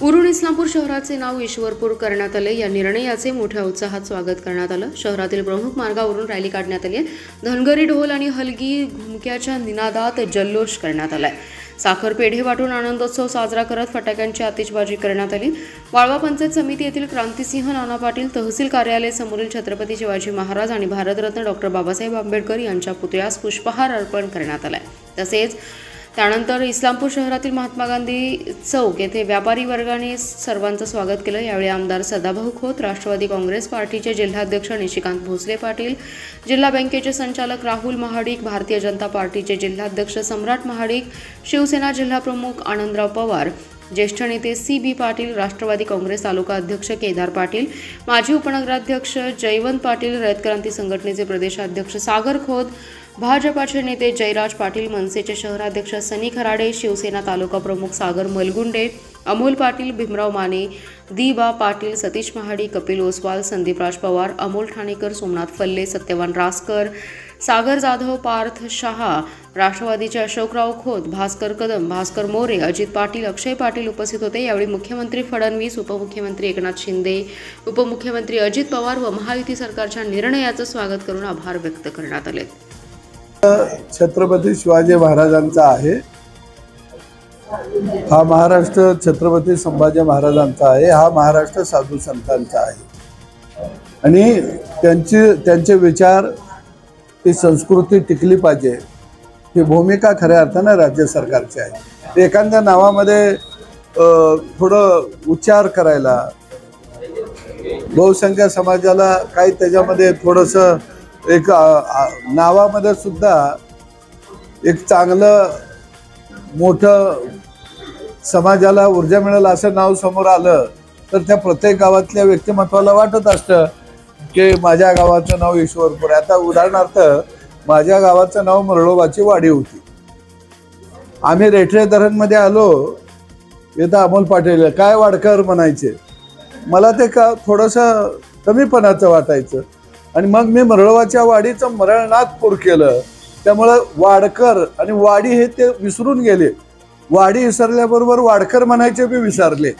उरण इस्लामपूर शहराचे नाव ईश्वरपूर करण्यात आले। या निर्णयाचे मोठ्या उत्साहात स्वागत करण्यात आलं। शहरातील प्रमुख मार्गावरून रॅली काढण्यात आली। धनगरी ढोल आणि हलगी घुमक्याच्या निनादात जल्लोष करण्यात आलाय। साखर पेढे वाटून आनंदोत्सव साजरा करत फटाक्यांची आतिषबाजी करण्यात आली। वाळवा पंचायत समिती येथील क्रांतिसिंह नाना पाटील तहसील कार्यालय समोरील छत्रपती शिवाजी महाराज आणि भारतरत्न डॉक्टर बाबासाहेब आंबेडकर यांच्या पुतळ्यास पुष्पहार अर्पण करण्यात आलाय। तसेच त्यानंतर इस्लामपूर शहरातील महात्मा गांधी चौक येथे व्यापारी वर्गाने सर्वांचं स्वागत केलं। यावेळी आमदार सदाभाऊ खोत, राष्ट्रवादी काँग्रेस पार्टीचे जिल्हाध्यक्ष निशिकांत भोसले पाटील, जिल्हा बँकेचे संचालक राहुल महाडिक, भारतीय जनता पार्टीचे जिल्हाध्यक्ष सम्राट महाडिक, शिवसेना जिल्हाप्रमुख आनंदराव पवार, ज्येष्ठ नेते सी.बी. पाटील, राष्ट्रवादी काँग्रेस तालुका अध्यक्ष केदार पाटील, माजी उपनगराध्यक्ष जयवंत पाटील, रयत क्रांती संघटनेचे प्रदेशाध्यक्ष सागर खोत, भाजपाचे नेते जयराज पाटील, मनसेचे शहराध्यक्ष सनी खराडे, शिवसेना तालुका प्रमुख सागर मलगुंडे, अमोल पाटील, भीमराव माने, दी.बा. पाटील, सतीश महाडी, कपिल ओसवाल, संदीपराज पवार, अमोल ठाणेकर, सोमनाथ फल्ले, सत्यवान रासकर, सागर जाधव, पार्थ शहा, राष्ट्रवादीचे अशोकराव खोत, भास्कर कदम, भास्कर मोरे, अजित पाटील, अक्षय पाटील उपस्थित होते। यावेळी मुख्यमंत्री फडणवीस, उपमुख्यमंत्री एकनाथ शिंदे, उपमुख्यमंत्री अजित पवार व महायुती सरकारच्या निर्णयाचं स्वागत करून आभार व्यक्त करण्यात आले। छत्रपती शिवाजी महाराजांचा आहे हा महाराष्ट्र, छत्रपती संभाजी महाराजांचा आहे हा महाराष्ट्र, साधू संतांचा आहे आणि त्यांचे विचार, ती संस्कृती टिकली पाहिजे ही भूमिका खऱ्या अर्थाने राज्य सरकारची आहे। एखाद्या नावामध्ये थोडं उच्चार करायला, बहुसंख्य समाजाला काही त्याच्यामध्ये थोडंसं एक नावामध्ये सुद्धा एक चांगलं मोठं समाजाला ऊर्जा मिळेल असं नाव समोर आलं तर त्या प्रत्येक गावातल्या व्यक्तिमत्वाला वाटत असतं की माझ्या गावाचं नाव ईश्वरपूर। आता उदाहरणार्थ माझ्या गावाचं नाव मरळोबाची वाडी होती। आम्ही रेठरे धरणमध्ये आलो, इथं अमोल पाटील काय वाडकर म्हणायचे, मला ते का थोडंसं कमीपणाचं वाटायचं आणि मग मी मरळोबाच्या वाडीचं मरळनाथपूर केलं। त्यामुळं वाडकर आणि वाडी हे ते विसरून गेले, वाडी विसरल्याबरोबर वाडकर म्हणायचे बी विसरले।